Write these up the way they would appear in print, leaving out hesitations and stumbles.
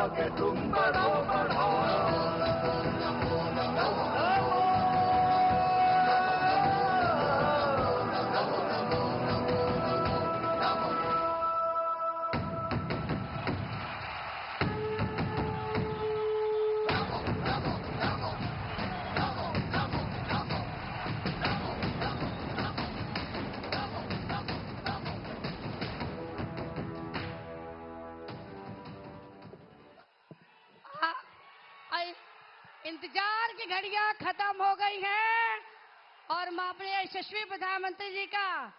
आगे तुम बढ़ो बढ़ो। इंतजार की घड़ियां खत्म हो गई हैं और माननीय यशस्वी प्रधानमंत्री जी का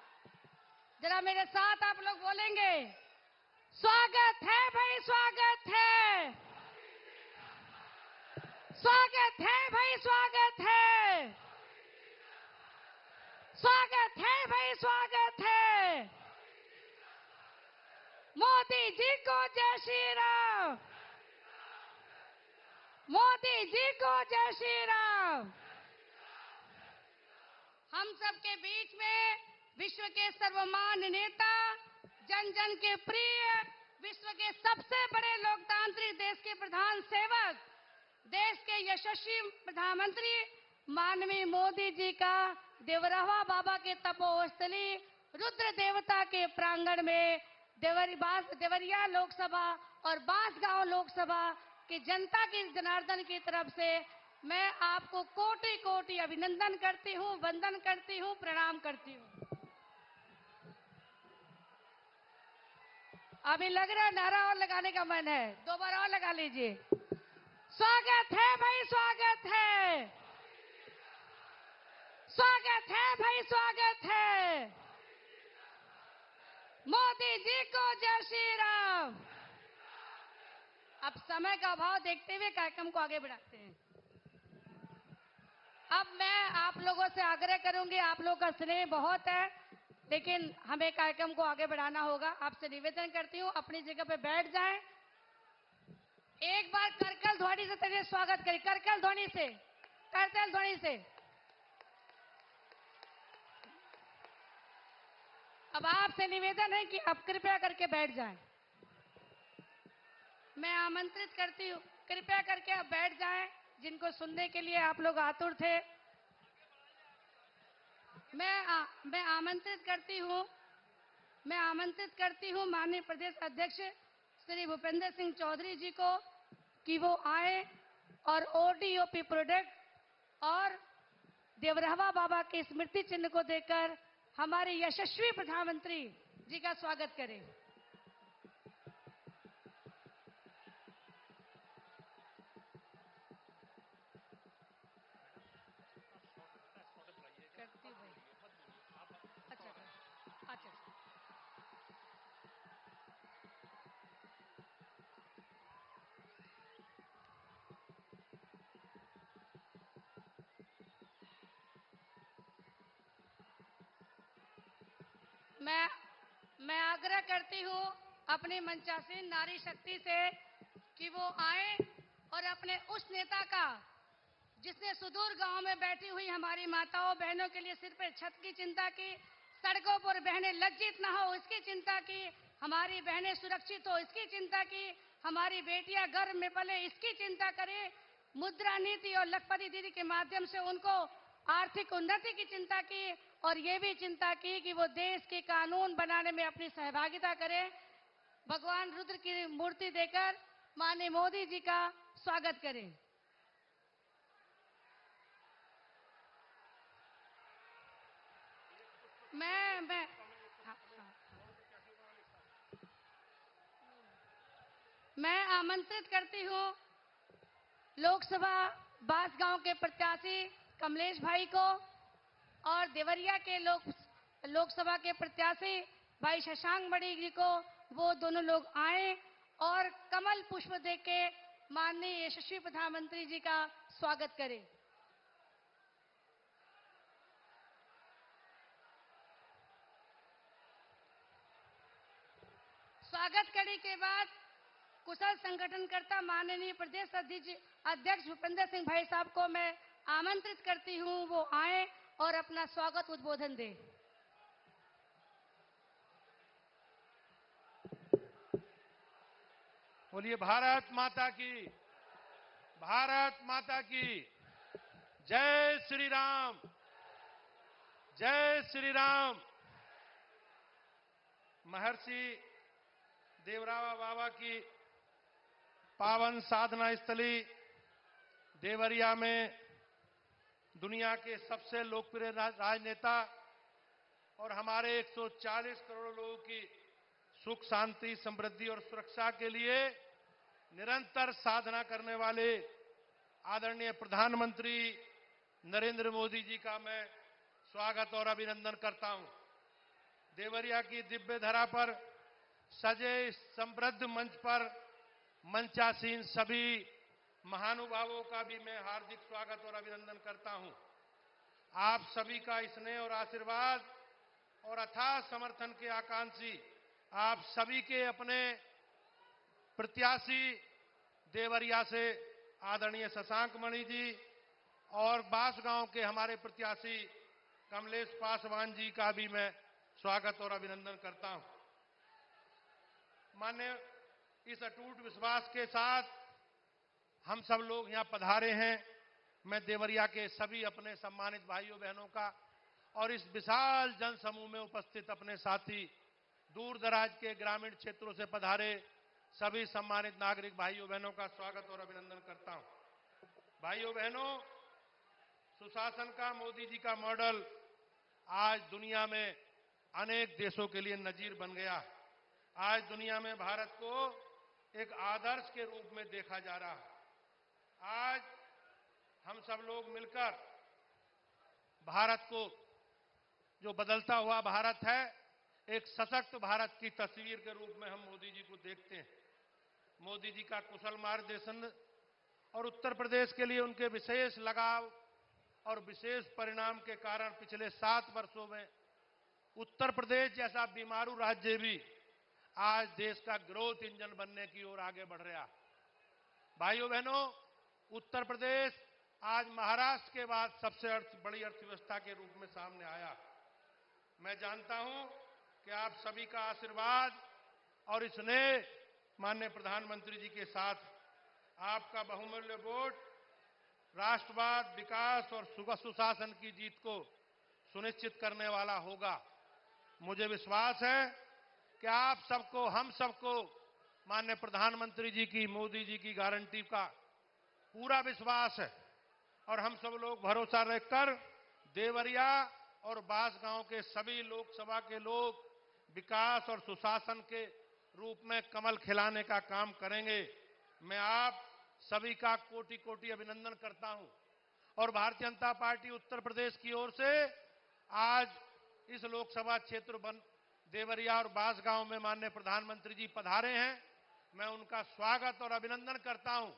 जरा मेरे साथ आप लोग बोलेंगे, स्वागत है भाई, स्वागत है, स्वागत है भाई, स्वागत है, स्वागत है भाई, स्वागत है। मोदी जी को जय श्री राम, मोदी जी को जय श्री राम। हम सबके बीच में विश्व के सर्वमान्य नेता, जन जन के प्रिय, विश्व के सबसे बड़े लोकतांत्रिक देश के प्रधान सेवक, देश के यशस्वी प्रधानमंत्री माननीय मोदी जी का देवरहवा बाबा के तपोस्थली रुद्र देवता के प्रांगण में देवरिया लोकसभा और बांसगांव लोकसभा की जनता की जनार्दन की तरफ से मैं आपको कोटि कोटि अभिनंदन करती हूँ, वंदन करती हूँ, प्रणाम करती हूँ। अभी लग रहा है नारा और लगाने का मन है, 2 बार और लगा लीजिए। स्वागत है भाई, स्वागत है, स्वागत है भाई, स्वागत है। मोदी जी को जय श्री राम। अब समय का अभाव देखते हुए कार्यक्रम को आगे बढ़ाते हैं। अब मैं आप लोगों से आग्रह करूंगी, आप लोगों का स्नेह बहुत है, लेकिन हमें कार्यक्रम को आगे बढ़ाना होगा। आपसे निवेदन करती हूँ, अपनी जगह पे बैठ जाएं। एक बार करकल ध्वनि से तेरे स्वागत करें, करकल ध्वनि से, करतल ध्वनि से। अब आपसे निवेदन है कि आप कृपया करके बैठ जाएं। मैं आमंत्रित करती हूँ, कृपया करके आप बैठ जाएं, जिनको सुनने के लिए आप लोग आतुर थे। मैं आमंत्रित करती हूँ माननीय प्रदेश अध्यक्ष श्री भूपेंद्र सिंह चौधरी जी को कि वो आए और ओडीओपी प्रोडक्ट और देवरहवा बाबा के स्मृति चिन्ह को देकर हमारे यशस्वी प्रधानमंत्री जी का स्वागत करें। अच्छा, मैं आग्रह करती हूँ अपनी मंचासीन नारी शक्ति से कि वो आए और अपने उस नेता का, जिसने सुदूर गांव में बैठी हुई हमारी माताओं बहनों के लिए सिर पर छत की चिंता की, सड़कों पर बहनें लज्जित न हो इसकी चिंता की, हमारी बहनें सुरक्षित हो इसकी चिंता की, हमारी बेटियां गर्भ में पले इसकी चिंता करें, मुद्रा नीति और लखपति दीदी के माध्यम से उनको आर्थिक उन्नति की चिंता की और ये भी चिंता की कि वो देश के कानून बनाने में अपनी सहभागिता करें। भगवान रुद्र की मूर्ति देकर माननीय मोदी जी का स्वागत करें। मैं आमंत्रित करती हूँ लोकसभा बांसगांव के प्रत्याशी कमलेश भाई को और देवरिया के लोकसभा के प्रत्याशी भाई शशांक मणि जी को, वो दोनों लोग आए और कमल पुष्प देके माननीय यशस्वी प्रधानमंत्री जी का स्वागत करें। स्वागत करने के बाद कुशल संगठनकर्ता माननीय प्रदेश अध्यक्ष भूपेंद्र सिंह भाई साहब को मैं आमंत्रित करती हूं, वो आए और अपना स्वागत उद्बोधन दें। बोलिए भारत माता की, भारत माता की। जय श्री राम, जय श्री राम। महर्षि देवरावा बाबा की पावन साधना स्थली देवरिया में दुनिया के सबसे लोकप्रिय राजनेता और हमारे 140 करोड़ लोगों की सुख, शांति, समृद्धि और सुरक्षा के लिए निरंतर साधना करने वाले आदरणीय प्रधानमंत्री नरेंद्र मोदी जी का मैं स्वागत और अभिनंदन करता हूं। देवरिया की दिव्य धरा पर सजे इस समृद्ध मंच पर मंचासीन सभी महानुभावों का भी मैं हार्दिक स्वागत और अभिनंदन करता हूं। आप सभी का स्नेह और आशीर्वाद और अथाह समर्थन के आकांक्षी आप सभी के अपने प्रत्याशी देवरिया से आदरणीय शशांक मणि जी और बांसगांव के हमारे प्रत्याशी कमलेश पासवान जी का भी मैं स्वागत और अभिनंदन करता हूं। मान्य, इस अटूट विश्वास के साथ हम सब लोग यहां पधारे हैं। मैं देवरिया के सभी अपने सम्मानित भाइयों बहनों का और इस विशाल जनसमूह में उपस्थित अपने साथी दूर दराज के ग्रामीण क्षेत्रों से पधारे सभी सम्मानित नागरिक भाइयों बहनों का स्वागत और अभिनंदन करता हूं। भाइयों बहनों, सुशासन का मोदी जी का मॉडल आज दुनिया में अनेक देशों के लिए नजीर बन गया। आज दुनिया में भारत को एक आदर्श के रूप में देखा जा रहा है। आज हम सब लोग मिलकर भारत को, जो बदलता हुआ भारत है, एक सशक्त भारत की तस्वीर के रूप में हम मोदी जी को देखते हैं। मोदी जी का कुशल मार्गदर्शन और उत्तर प्रदेश के लिए उनके विशेष लगाव और विशेष परिणाम के कारण पिछले 7 वर्षों में उत्तर प्रदेश जैसा बीमारू राज्य भी आज देश का ग्रोथ इंजन बनने की ओर आगे बढ़ रहा। भाइयों बहनों, उत्तर प्रदेश आज महाराष्ट्र के बाद सबसे बड़ी अर्थव्यवस्था के रूप में सामने आया। मैं जानता हूं कि आप सभी का आशीर्वाद और स्नेह माननीय प्रधानमंत्री जी के साथ आपका बहुमूल्य वोट राष्ट्रवाद, विकास और सुशासन की जीत को सुनिश्चित करने वाला होगा। मुझे विश्वास है कि आप सबको, हम सबको माननीय प्रधानमंत्री जी की, मोदी जी की गारंटी का पूरा विश्वास है और हम सब लोग भरोसा रखकर देवरिया और बांसगांव के सभी लोकसभा के लोग विकास और सुशासन के रूप में कमल खिलाने का काम करेंगे। मैं आप सभी का कोटि कोटि अभिनंदन करता हूं और भारतीय जनता पार्टी उत्तर प्रदेश की ओर से आज इस लोकसभा क्षेत्र देवरिया और बांसगांव में माननीय प्रधानमंत्री जी पधारे हैं। मैं उनका स्वागत और अभिनंदन करता हूं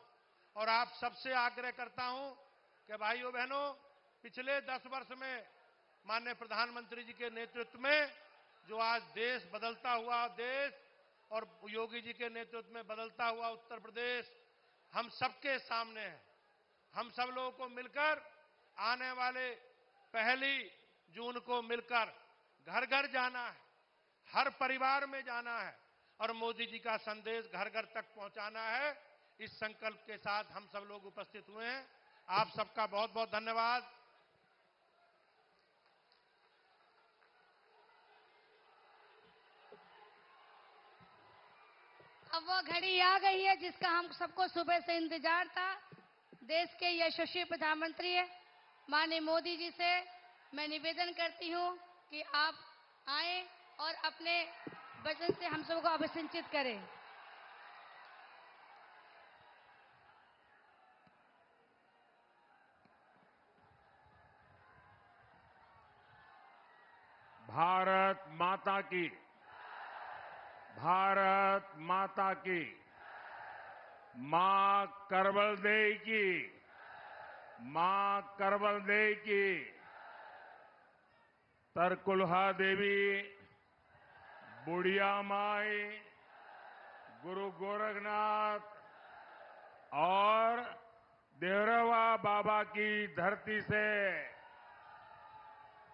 और आप सबसे आग्रह करता हूं कि भाइयों बहनों, पिछले 10 वर्ष में माननीय प्रधानमंत्री जी के नेतृत्व में जो आज देश बदलता हुआ देश और योगी जी के नेतृत्व में बदलता हुआ उत्तर प्रदेश हम सबके सामने है। हम सब लोगों को मिलकर आने वाले 1 जून को मिलकर घर घर जाना है, हर परिवार में जाना है और मोदी जी का संदेश घर घर तक पहुंचाना है। इस संकल्प के साथ हम सब लोग उपस्थित हुए हैं। आप सबका बहुत बहुत धन्यवाद। अब वो घड़ी आ गई है जिसका हम सबको सुबह से इंतजार था। देश के यशस्वी प्रधानमंत्री माननीय मोदी जी से मैं निवेदन करती हूं कि आप आएं और अपने वचन से हम सबको अभिषिंचित करें। भारत माता की, भारत माता की, मां करवल देई की, मां करवल देई की। तरकुलहा देवी, बुढ़िया माई, गुरु गोरखनाथ और देवरवा बाबा की धरती से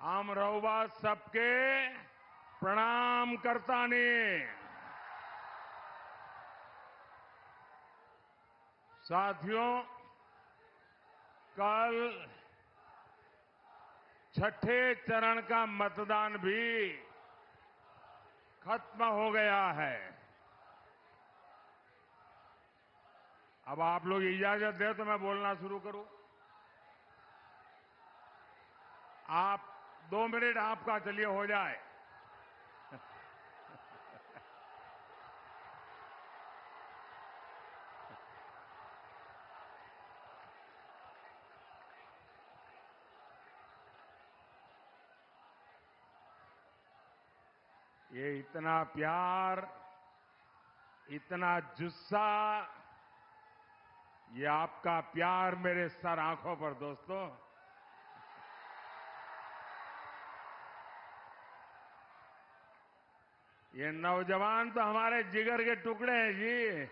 हम रहुआ सबके प्रणाम करता ने। साथियों, कल छठे चरण का मतदान भी खत्म हो गया है। अब आप लोग इजाजत दें तो मैं बोलना शुरू करूं। आप 2 मिनट आपका चलिए हो जाए। ये इतना प्यार, इतना जुस्सा, ये आपका प्यार मेरे सर आंखों पर दोस्तों। ये नौजवान तो हमारे जिगर के टुकड़े हैं जी।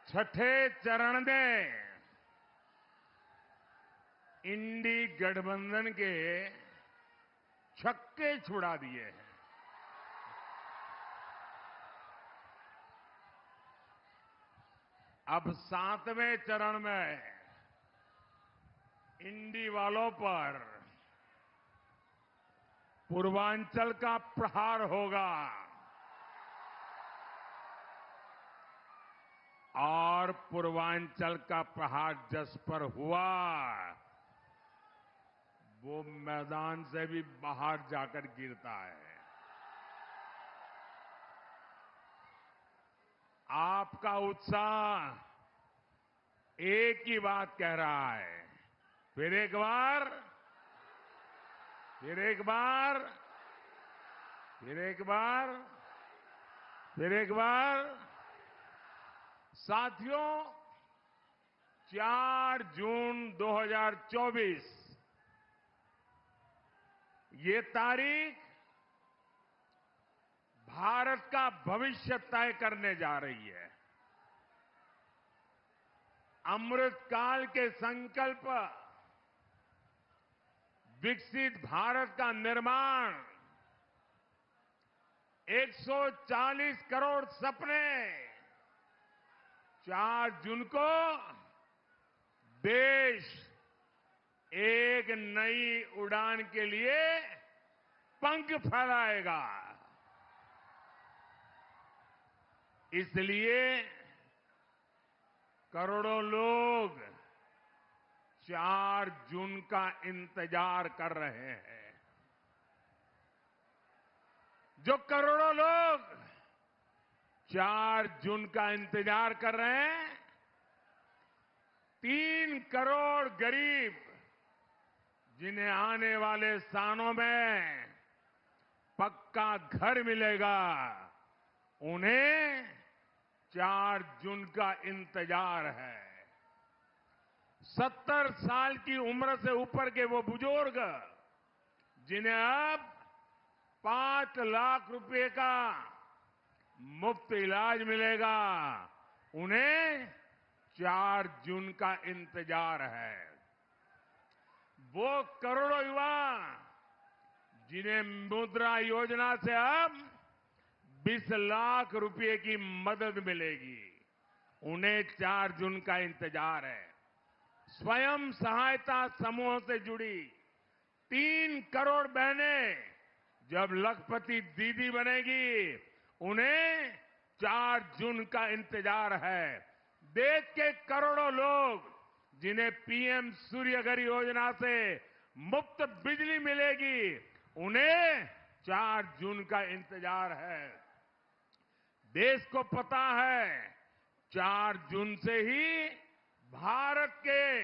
छठे चरण में इंडी गठबंधन के छक्के छुड़ा दिए हैं। अब 7वें चरण में इंडी वालों पर पूर्वांचल का प्रहार होगा और पूर्वांचल का प्रहार जिस पर हुआ वो मैदान से भी बाहर जाकर गिरता है। आपका उत्साह एक ही बात कह रहा है। फिर एक बार, फिर एक बार, फिर एक बार, फिर एक बार। साथियों, 4 जून 2024 ये तारीख भारत का भविष्य तय करने जा रही है। अमृत काल के संकल्प, विकसित भारत का निर्माण, 140 करोड़ सपने, 4 जून को देश एक नई उड़ान के लिए पंख फैलाएगा। इसलिए करोड़ों लोग 4 जून का इंतजार कर रहे हैं। जो करोड़ों लोग 4 जून का इंतजार कर रहे हैं, 3 करोड़ गरीब जिन्हें आने वाले सालों में पक्का घर मिलेगा, उन्हें 4 जून का इंतजार है। 70 साल की उम्र से ऊपर के वो बुजुर्ग जिन्हें अब 5 लाख रुपए का मुफ्त इलाज मिलेगा, उन्हें 4 जून का इंतजार है। वो करोड़ों युवा जिन्हें मुद्रा योजना से अब 20 लाख रुपए की मदद मिलेगी, उन्हें 4 जून का इंतजार है। स्वयं सहायता समूह से जुड़ी 3 करोड़ बहनें जब लखपति दीदी बनेगी, उन्हें 4 जून का इंतजार है। देश के करोड़ों लोग जिन्हें पीएम सूर्यघर योजना से मुफ्त बिजली मिलेगी, उन्हें 4 जून का इंतजार है। देश को पता है 4 जून से ही भारत के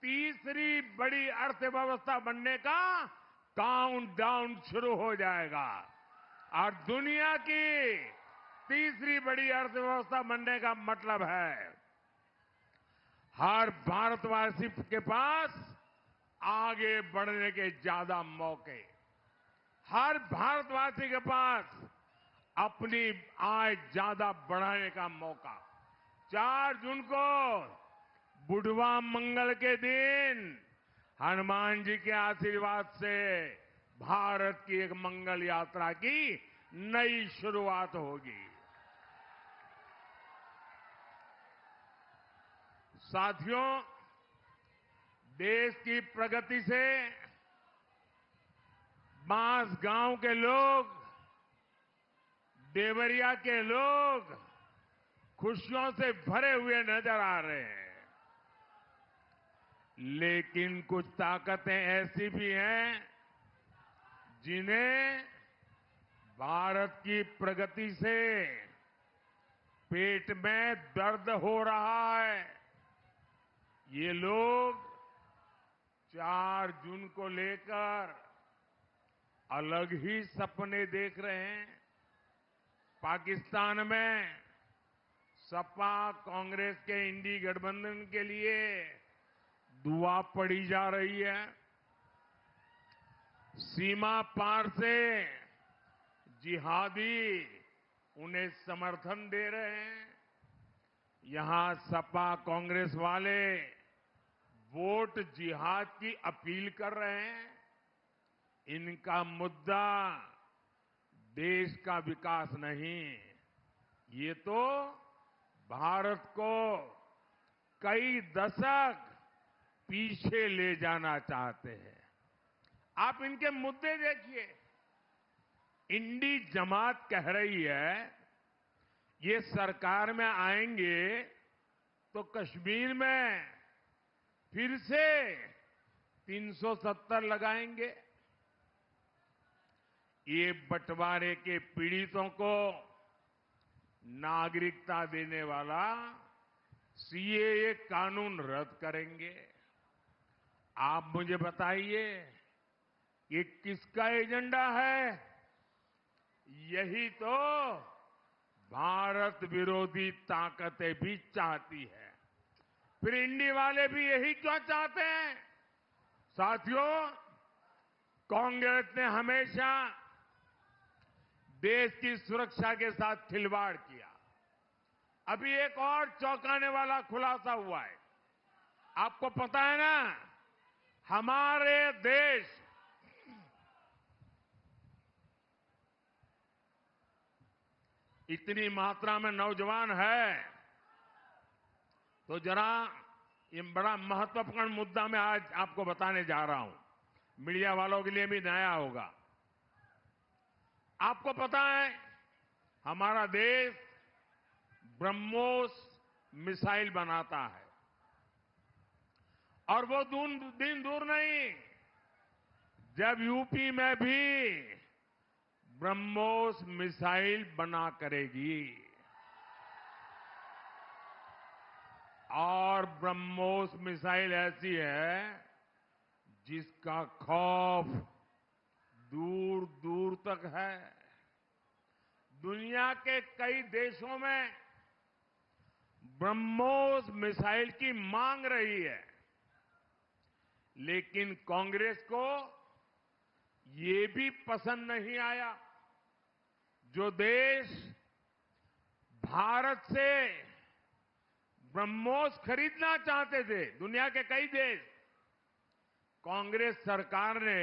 तीसरी बड़ी अर्थव्यवस्था बनने का काउंटडाउन शुरू हो जाएगा और दुनिया की तीसरी बड़ी अर्थव्यवस्था बनने का मतलब है हर भारतवासी के पास आगे बढ़ने के ज्यादा मौके, हर भारतवासी के पास अपनी आय ज्यादा बढ़ाने का मौका। 4 जून को बुढ़वा मंगल के दिन हनुमान जी के आशीर्वाद से भारत की एक मंगल यात्रा की नई शुरुआत होगी। साथियों, देश की प्रगति से बांसगांव के लोग, देवरिया के लोग खुशियों से भरे हुए नजर आ रहे हैं। लेकिन कुछ ताकतें ऐसी भी हैं जिन्हें भारत की प्रगति से पेट में दर्द हो रहा है। ये लोग 4 जून को लेकर अलग ही सपने देख रहे हैं। पाकिस्तान में सपा कांग्रेस के इंडी गठबंधन के लिए दुआ पड़ी जा रही है। सीमा पार से जिहादी उन्हें समर्थन दे रहे हैं। यहां सपा कांग्रेस वाले वोट जिहाद की अपील कर रहे हैं। इनका मुद्दा देश का विकास नहीं, ये तो भारत को कई दशक पीछे ले जाना चाहते हैं। आप इनके मुद्दे देखिए। इंडी जमात कह रही है ये सरकार में आएंगे तो कश्मीर में फिर से 370 लगाएंगे। ये बंटवारे के पीड़ितों को नागरिकता देने वाला सीएए कानून रद्द करेंगे। आप मुझे बताइए ये किसका एजेंडा है? यही तो भारत विरोधी ताकतें भी चाहती है। फिर इंडी वाले भी यही क्यों चाहते हैं? साथियों, कांग्रेस ने हमेशा देश की सुरक्षा के साथ खिलवाड़ किया। अभी एक और चौंकाने वाला खुलासा हुआ है। आपको पता है ना, हमारे देश इतनी मात्रा में नौजवान है, तो जरा ये बड़ा महत्वपूर्ण मुद्दा मैं आज आपको बताने जा रहा हूं। मीडिया वालों के लिए भी नया होगा। आपको पता है हमारा देश ब्रह्मोस मिसाइल बनाता है, और वो दिन दूर नहीं जब यूपी में भी ब्रह्मोस मिसाइल बना करेगी। और ब्रह्मोस मिसाइल ऐसी है जिसका खौफ दूर दूर तक है। दुनिया के कई देशों में ब्रह्मोस मिसाइल की मांग रही है, लेकिन कांग्रेस को ये भी पसंद नहीं आया। जो देश भारत से ब्रह्मोस खरीदना चाहते थे, दुनिया के कई देश, कांग्रेस सरकार ने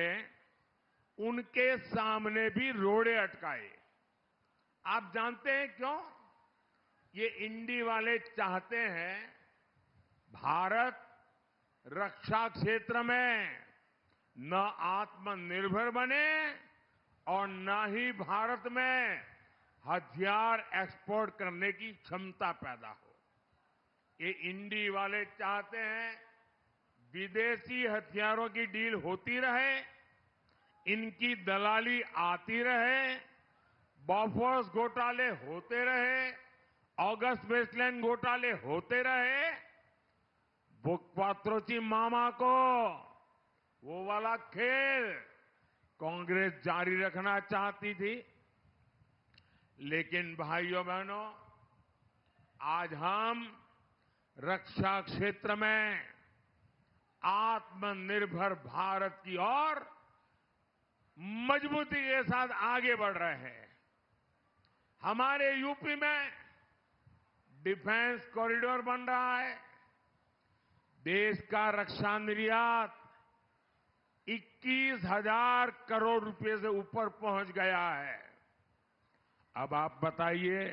उनके सामने भी रोड़े अटकाए। आप जानते हैं क्यों? ये इंडी वाले चाहते हैं भारत रक्षा क्षेत्र में न आत्मनिर्भर बने और न ही भारत में हथियार एक्सपोर्ट करने की क्षमता पैदा हो। ये इंडी वाले चाहते हैं विदेशी हथियारों की डील होती रहे, इनकी दलाली आती रहे, बॉफोर्स घोटाले होते रहे, ऑगस्ट वेस्टलैंड घोटाले होते रहे। बुकपात्रोची मामा को वो वाला खेल कांग्रेस जारी रखना चाहती थी। लेकिन भाइयों बहनों, आज हम रक्षा क्षेत्र में आत्मनिर्भर भारत की ओर मजबूती के साथ आगे बढ़ रहे हैं। हमारे यूपी में डिफेंस कॉरिडोर बन रहा है। देश का रक्षा निर्यात 21,000 करोड़ रुपए से ऊपर पहुंच गया है। अब आप बताइए,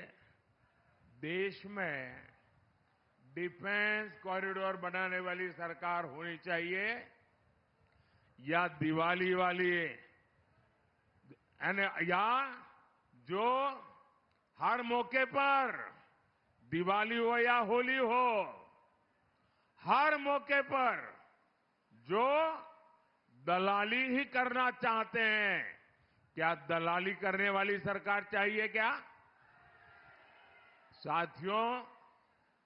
देश में डिफेंस कॉरिडोर बनाने वाली सरकार होनी चाहिए या दिवाली वाली, या जो हर मौके पर, दिवाली हो या होली हो, हर मौके पर जो दलाली ही करना चाहते हैं। क्या दलाली करने वाली सरकार चाहिए क्या? साथियों,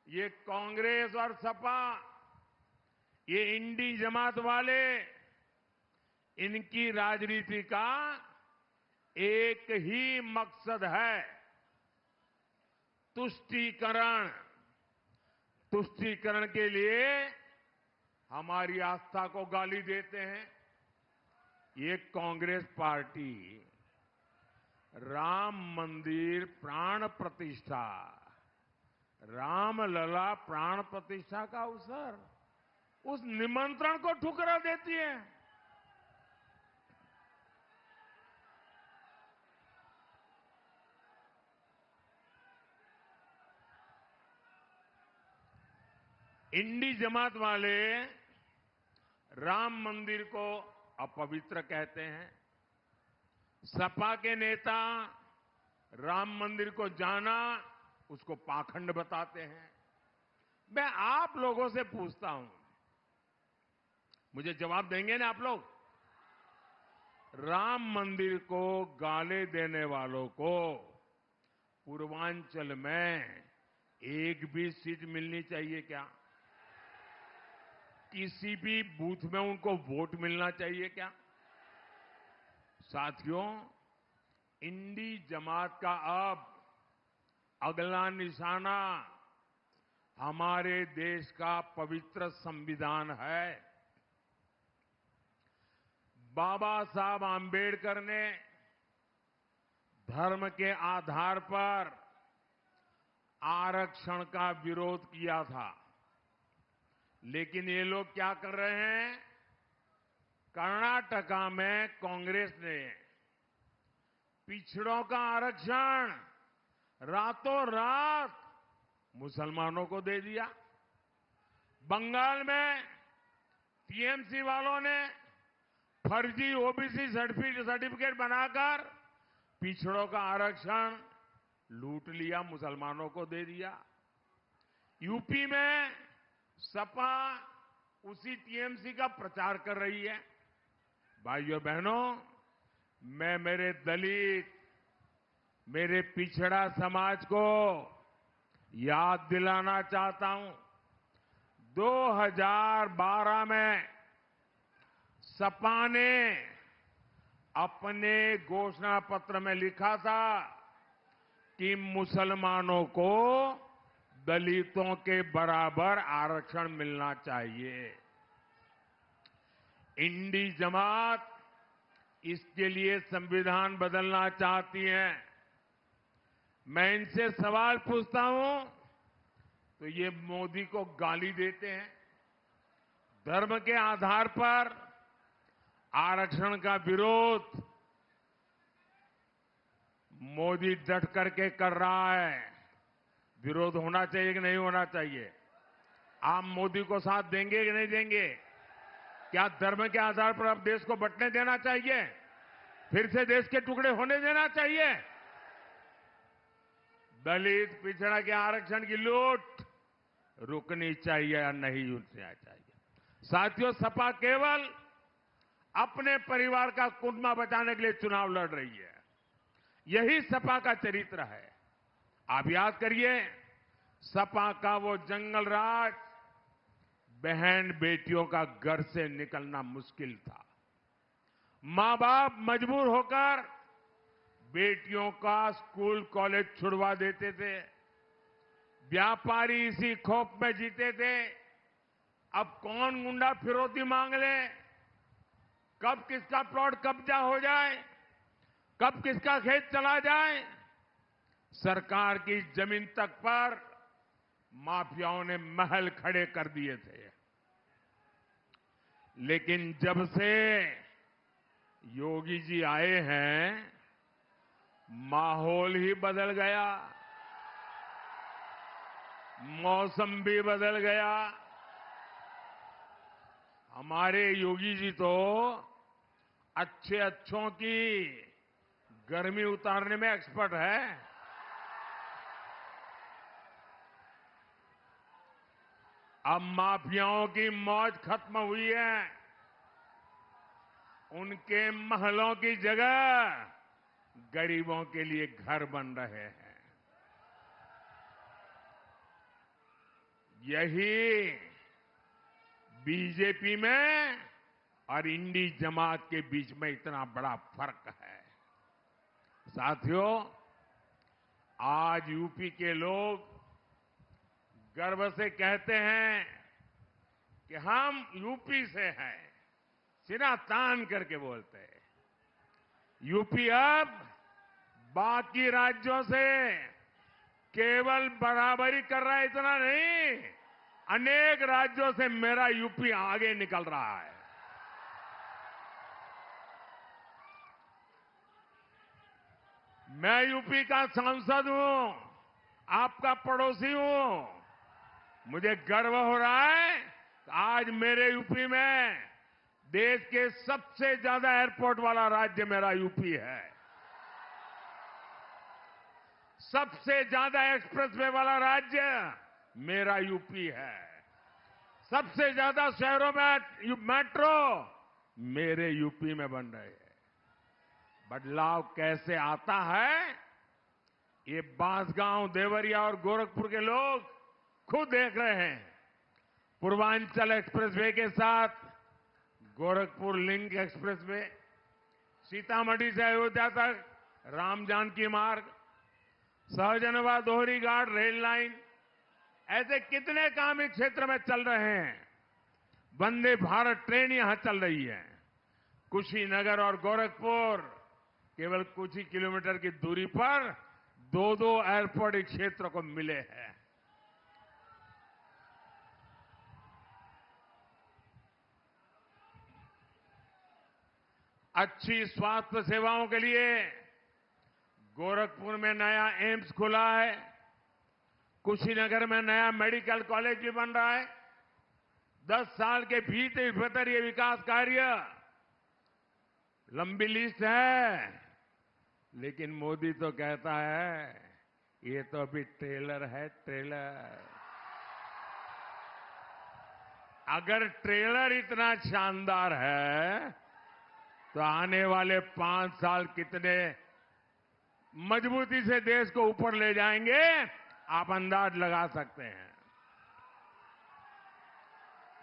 ये कांग्रेस और सपा, ये इंडी जमात वाले, इनकी राजनीति का एक ही मकसद है, तुष्टीकरण। तुष्टीकरण के लिए हमारी आस्था को गाली देते हैं। ये कांग्रेस पार्टी राम मंदिर प्राण प्रतिष्ठा, रामलला प्राण प्रतिष्ठा का अवसर, उस निमंत्रण को ठुकरा देती है। इंडी जमात वाले राम मंदिर को अपवित्र कहते हैं। सपा के नेता राम मंदिर को जाना, उसको पाखंड बताते हैं। मैं आप लोगों से पूछता हूं, मुझे जवाब देंगे ना आप लोग? राम मंदिर को गाले देने वालों को पूर्वांचल में एक भी सीट मिलनी चाहिए क्या? किसी भी बूथ में उनको वोट मिलना चाहिए क्या? साथियों, इंडी जमात का अब अगला निशाना हमारे देश का पवित्र संविधान है। बाबा साहब आंबेडकर ने धर्म के आधार पर आरक्षण का विरोध किया था, लेकिन ये लोग क्या कर रहे हैं? कर्नाटका में कांग्रेस ने पिछड़ों का आरक्षण रातों रात मुसलमानों को दे दिया। बंगाल में टीएमसी वालों ने फर्जी ओबीसी सर्टिफिकेट बनाकर पिछड़ों का आरक्षण लूट लिया, मुसलमानों को दे दिया। यूपी में सपा उसी टीएमसी का प्रचार कर रही है। भाइयों बहनों, मैं मेरे दलित, मेरे पिछड़ा समाज को याद दिलाना चाहता हूं। 2012 में सपा ने अपने घोषणा पत्र में लिखा था कि मुसलमानों को दलितों के बराबर आरक्षण मिलना चाहिए। इंडी जमात इसके लिए संविधान बदलना चाहती है। मैं इनसे सवाल पूछता हूं तो ये मोदी को गाली देते हैं। धर्म के आधार पर आरक्षण का विरोध मोदी डट करके कर रहा है। विरोध होना चाहिए कि नहीं होना चाहिए? आप मोदी को साथ देंगे कि नहीं देंगे? क्या धर्म के आधार पर अब देश को बंटने देना चाहिए? फिर से देश के टुकड़े होने देना चाहिए? दलित पिछड़ा के आरक्षण की लूट रुकनी चाहिए या नहीं रुकनी चाहिए? साथियों, सपा केवल अपने परिवार का कुंडा बचाने के लिए चुनाव लड़ रही है। यही सपा का चरित्र है। आप याद करिए, सपा का वो जंगल राज, बहन बेटियों का घर से निकलना मुश्किल था। मां बाप मजबूर होकर बेटियों का स्कूल कॉलेज छुड़वा देते थे। व्यापारी इसी खौफ में जीते थे, अब कौन गुंडा फिरौती मांग ले, कब किसका प्लॉट कब्जा हो जाए, कब किसका खेत चला जाए। सरकार की जमीन तक पर माफियाओं ने महल खड़े कर दिए थे। लेकिन जब से योगी जी आए हैं, माहौल ही बदल गया, मौसम भी बदल गया। हमारे योगी जी तो अच्छों की गर्मी उतारने में एक्सपर्ट है। अब माफियाओं की मौज खत्म हुई है। उनके महलों की जगह गरीबों के लिए घर बन रहे हैं। यही बीजेपी में और इंडी जमात के बीच में इतना बड़ा फर्क है। साथियों, आज यूपी के लोग गर्व से कहते हैं कि हम यूपी से हैं, सिरा तान करके बोलते हैं। यूपी अब बाकी राज्यों से केवल बराबरी कर रहा है, इतना नहीं, अनेक राज्यों से मेरा यूपी आगे निकल रहा है। मैं यूपी का सांसद हूं, आपका पड़ोसी हूं। मुझे गर्व हो रहा है कि आज मेरे यूपी में देश के सबसे ज्यादा एयरपोर्ट वाला राज्य मेरा यूपी है। सबसे ज्यादा एक्सप्रेसवे वाला राज्य मेरा यूपी है। सबसे ज्यादा शहरों में मेट्रो मेरे यूपी में बन रहे हैं। बदलाव कैसे आता है, ये बांसगांव, देवरिया और गोरखपुर के लोग खुद देख रहे हैं। पूर्वांचल एक्सप्रेसवे के साथ गोरखपुर लिंक एक्सप्रेसवे, सीतामढ़ी से अयोध्या तक राम जानकी मार्ग, सहजनवा दोहरी घाट रेल लाइन, ऐसे कितने काम इस क्षेत्र में चल रहे हैं। वंदे भारत ट्रेन यहां चल रही है। कुशीनगर और गोरखपुर केवल कुछ ही किलोमीटर की दूरी पर दो एयरपोर्ट इस क्षेत्र को मिले हैं। अच्छी स्वास्थ्य सेवाओं के लिए गोरखपुर में नया एम्स खुला है। कुशीनगर में नया मेडिकल कॉलेज भी बन रहा है। 10 साल के भीतर ये विकास कार्य, लंबी लिस्ट है, लेकिन मोदी तो कहता है ये तो अभी ट्रेलर है, ट्रेलर। अगर ट्रेलर इतना शानदार है तो आने वाले 5 साल कितने मजबूती से देश को ऊपर ले जाएंगे, आप अंदाज लगा सकते हैं।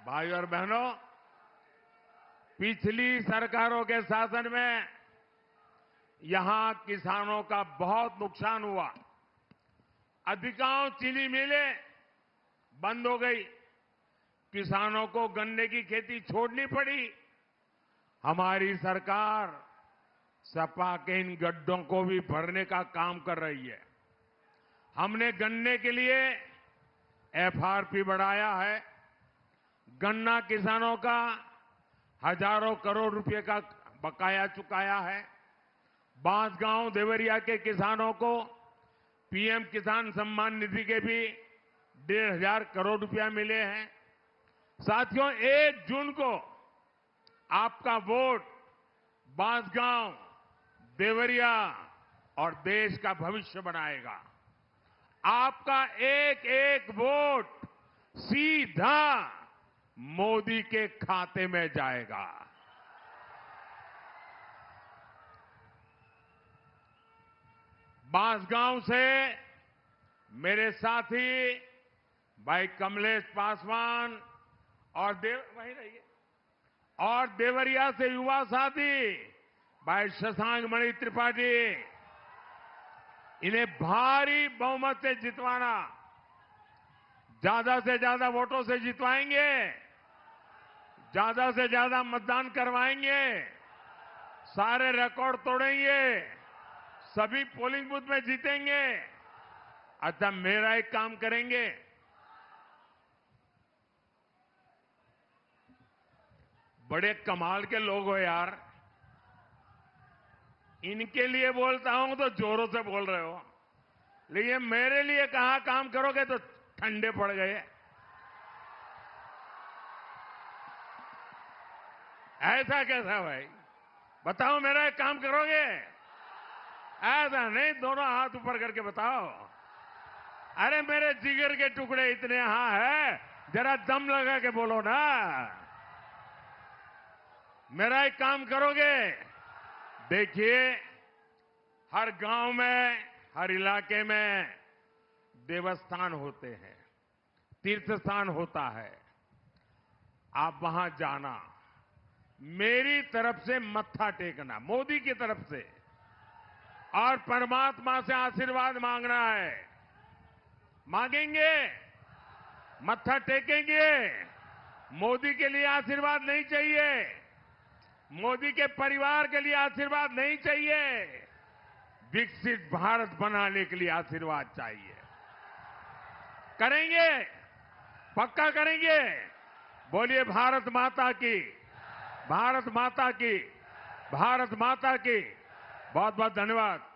भाई और बहनों, पिछली सरकारों के शासन में यहां किसानों का बहुत नुकसान हुआ। अधिकांश चीनी मिलें बंद हो गई, किसानों को गन्ने की खेती छोड़नी पड़ी। हमारी सरकार सपा के इन गड्ढों को भी भरने का काम कर रही है। हमने गन्ने के लिए एफआरपी बढ़ाया है। गन्ना किसानों का हजारों करोड़ रुपए का बकाया चुकाया है। बांसगांव, देवरिया के किसानों को पीएम किसान सम्मान निधि के भी 1,500 करोड़ रुपया मिले हैं। साथियों, 1 जून को आपका वोट बांसगांव, देवरिया और देश का भविष्य बनाएगा। आपका एक वोट सीधा मोदी के खाते में जाएगा। बांसगांव से मेरे साथी भाई कमलेश पासवान और वहीं रहिए, और देवरिया से युवा साथी भाई शशांक मणि त्रिपाठी, इन्हें भारी बहुमत से जितवाना, ज्यादा से ज्यादा वोटों से जितवाएंगे, ज्यादा से ज्यादा मतदान करवाएंगे, सारे रिकॉर्ड तोड़ेंगे, सभी पोलिंग बूथ में जीतेंगे। अच्छा, मेरा एक काम करेंगे। बड़े कमाल के लोग हो यार। इनके लिए बोलता हूं तो जोरों से बोल रहे हो, लेकिन मेरे लिए कहा काम करोगे तो ठंडे पड़ गए। ऐसा कैसा भाई? बताओ, मेरा एक काम करोगे? ऐसा नहीं, दोनों हाथ ऊपर करके बताओ। अरे मेरे जिगर के टुकड़े इतने यहां है, जरा दम लगा के बोलो ना। मेरा एक काम करोगे? देखिए, हर गांव में, हर इलाके में देवस्थान होते हैं, तीर्थ स्थान होता है। आप वहां जाना, मेरी तरफ से मत्था टेकना, मोदी की तरफ से, और परमात्मा से आशीर्वाद मांगना है। मांगेंगे? मत्था टेकेंगे? मोदी के लिए आशीर्वाद नहीं चाहिए? मोदी के परिवार के लिए आशीर्वाद नहीं चाहिए? विकसित भारत बनाने के लिए आशीर्वाद चाहिए। करेंगे? पक्का करेंगे? बोलिए भारत माता की, भारत माता की, भारत माता की। बहुत बहुत धन्यवाद।